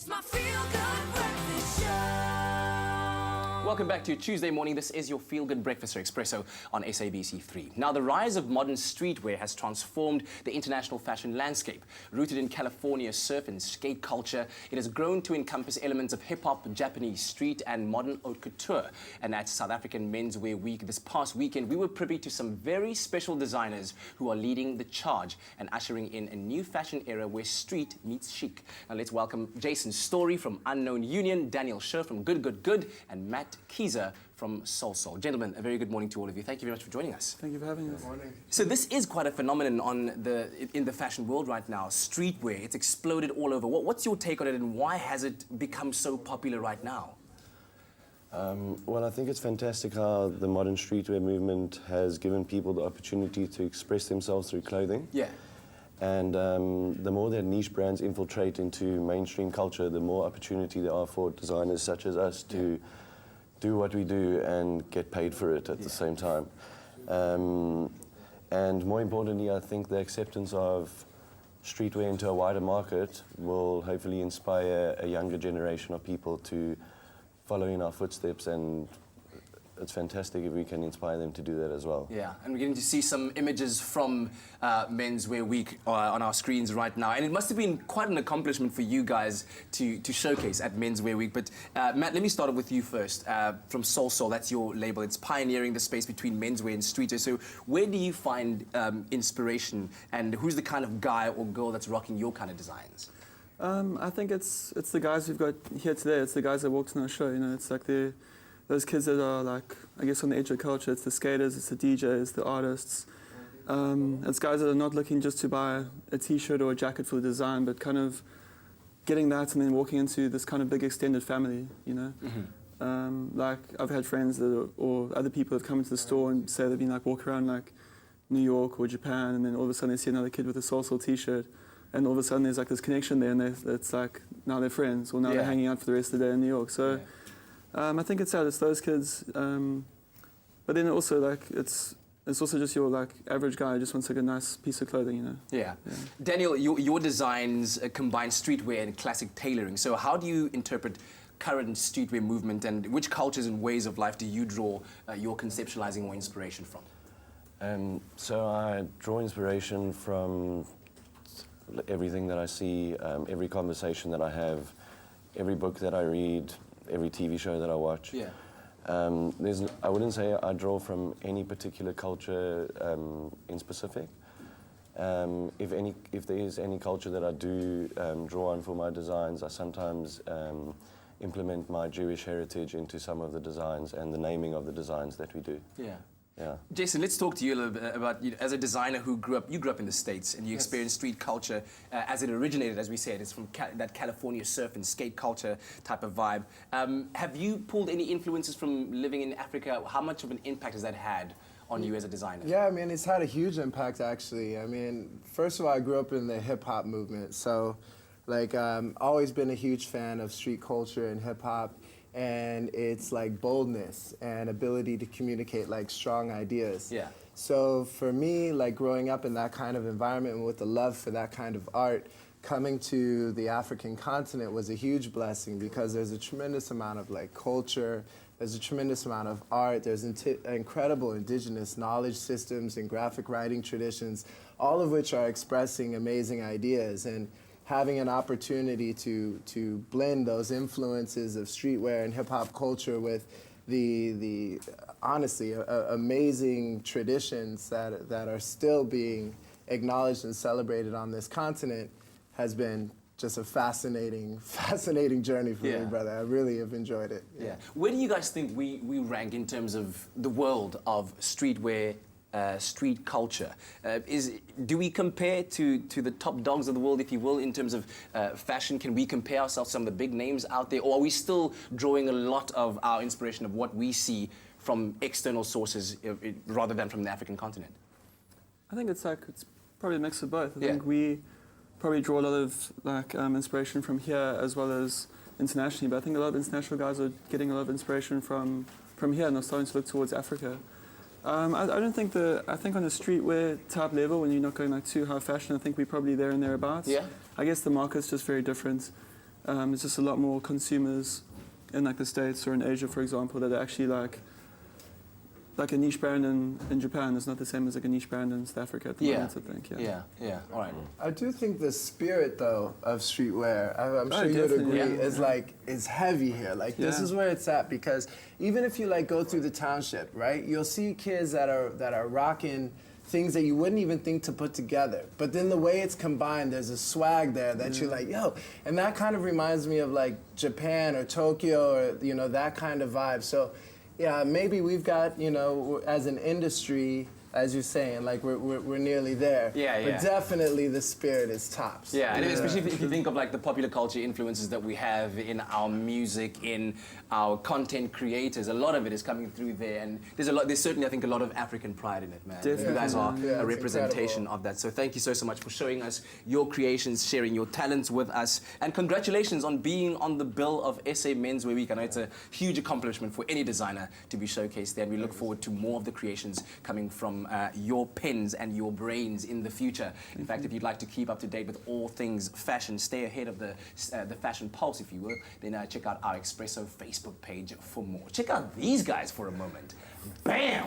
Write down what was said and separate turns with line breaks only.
It's my feel-good breakfast show.
Welcome back to Tuesday morning. This is your feel-good breakfast, or Expresso, on SABC3. Now, the rise of modern streetwear has transformed the international fashion landscape. Rooted in California's surf and skate culture, it has grown to encompass elements of hip-hop, Japanese street, and modern haute couture. And at South African Menswear Week this past weekend, we were privy to some very special designers who are leading the charge and ushering in a new fashion era where street meets chic. Now, let's welcome Jason Story from Unknown Union, Daniel Scher from Good Good Good, and Matt Kieser from Soul Soul. Gentlemen, a very good morning to all of you. Thank you very much for joining us.
Thank you for having us.
Good morning.
So this is quite a phenomenon in the fashion world right now. Streetwear, it's exploded all over. What's your take on it, and why has it become so popular right now?
Well, I think it's fantastic how the modern streetwear movement has given people the opportunity to express themselves through clothing.
Yeah.
And the more that niche brands infiltrate into mainstream culture, the more opportunity there are for designers such as us to do what we do and get paid for it at the same time. And more importantly, I think the acceptance of streetwear into a wider market will hopefully inspire a younger generation of people to follow in our footsteps, and it's fantastic if we can inspire them to do that as well.
Yeah, and we're getting to see some images from Menswear Week on our screens right now. And it must have been quite an accomplishment for you guys to showcase at Menswear Week. But Matt, let me start with you first. From Soul Soul, that's your label. It's pioneering the space between menswear and streetwear. So where do you find inspiration, and who's the kind of guy or girl that's rocking your kind of designs?
I think it's the guys we've got here today. It's the guys that walked in our show. You know, it's like those kids that are like, I guess, on the edge of culture. It's the skaters, it's the DJs, the artists. It's guys that are not looking just to buy a t-shirt or a jacket for the design, but kind of getting that and then walking into this kind of big extended family, you know? Mm-hmm. Like, I've had friends or other people that come into the store and say they've been like walk around like New York or Japan, and then all of a sudden they see another kid with a Soul Soul t-shirt, and all of a sudden there's like this connection there, and it's like now they're friends, or now they're hanging out for the rest of the day in New York. So. I think it's sad, it's those kids, but then also like it's also just your like average guy who just wants like a nice piece of clothing, you know. Yeah.
Daniel, your designs combine streetwear and classic tailoring. So how do you interpret current streetwear movement, and which cultures and ways of life do you draw your conceptualizing or inspiration from?
So I draw inspiration from everything that I see, every conversation that I have, every book that I read, every TV show that I watch.
Yeah.
I wouldn't say I draw from any particular culture in specific. If there is any culture that I do draw on for my designs, I sometimes implement my Jewish heritage into some of the designs and the naming of the designs that we do.
Yeah.
Yeah.
Jason, let's talk to you a little bit about, as a designer who grew up in the States, and you experienced street culture as it originated, as we said. It's from that California surf and skate culture type of vibe. Have you pulled any influences from living in Africa? How much of an impact has that had on you as a designer?
Yeah, I mean, it's had a huge impact, actually. I mean, first of all, I grew up in the hip-hop movement, so like always been a huge fan of street culture and hip-hop. And it's like boldness and ability to communicate like strong ideas.
Yeah.
So for me, like growing up in that kind of environment and with the love for that kind of art, coming to the African continent was a huge blessing, because there's a tremendous amount of like culture, there's a tremendous amount of art, there's incredible indigenous knowledge systems and graphic writing traditions, all of which are expressing amazing ideas. And having an opportunity to blend those influences of streetwear and hip-hop culture with the honestly amazing traditions that are still being acknowledged and celebrated on this continent has been just a fascinating journey for me, brother. I really have enjoyed it.
Yeah. Where do you guys think we rank in terms of the world of streetwear, street culture? Do we compare to the top dogs of the world, if you will, in terms of fashion? Can we compare ourselves to some of the big names out there, or are we still drawing a lot of our inspiration of what we see from external sources rather than from the African continent?
I think it's probably a mix of both. I think we probably draw a lot of like inspiration from here as well as internationally, but I think a lot of international guys are getting a lot of inspiration from here, and are starting to look towards Africa. I don't think I think on the streetwear type level, when you're not going like too high fashion, I think we're probably there and thereabouts.
Yeah.
I guess the market's just very different. There's just a lot more consumers in like the States or in Asia, for example, that are actually like a niche brand in Japan is not the same as like a niche brand in South Africa at the moment, I think.
Yeah. All right.
I do think the spirit, though, of streetwear, I'm
Oh,
sure you'd
definitely,
agree,
yeah.
is heavy here. Like, this
Yeah.
is where it's at, because even if you, like, go through the township, right, you'll see kids that are rocking things that you wouldn't even think to put together. But then the way it's combined, there's a swag there that you're like, yo. And that kind of reminds me of, like, Japan or Tokyo or, you know, that kind of vibe. So, yeah, maybe we've got, you know, as an industry, as you're saying, like we're nearly there.
Yeah,
But definitely the spirit is tops.
Yeah, and especially if you think of like the popular culture influences that we have in our music, in our content creators, a lot of it is coming through there, and there's certainly, I think, a lot of African pride in it, man.
Definitely.
You guys are
Yeah,
a
it's
representation
incredible.
of that. So thank you so much for showing us your creations, sharing your talents with us, and congratulations on being on the bill of SA Menswear Week. I know it's a huge accomplishment for any designer to be showcased there, and we look forward to more of the creations coming from your pens and your brains in the future. In fact, if you'd like to keep up to date with all things fashion, stay ahead of the fashion pulse, if you will, then check out our Expresso Facebook page for more. Check out these guys for a moment. Bam!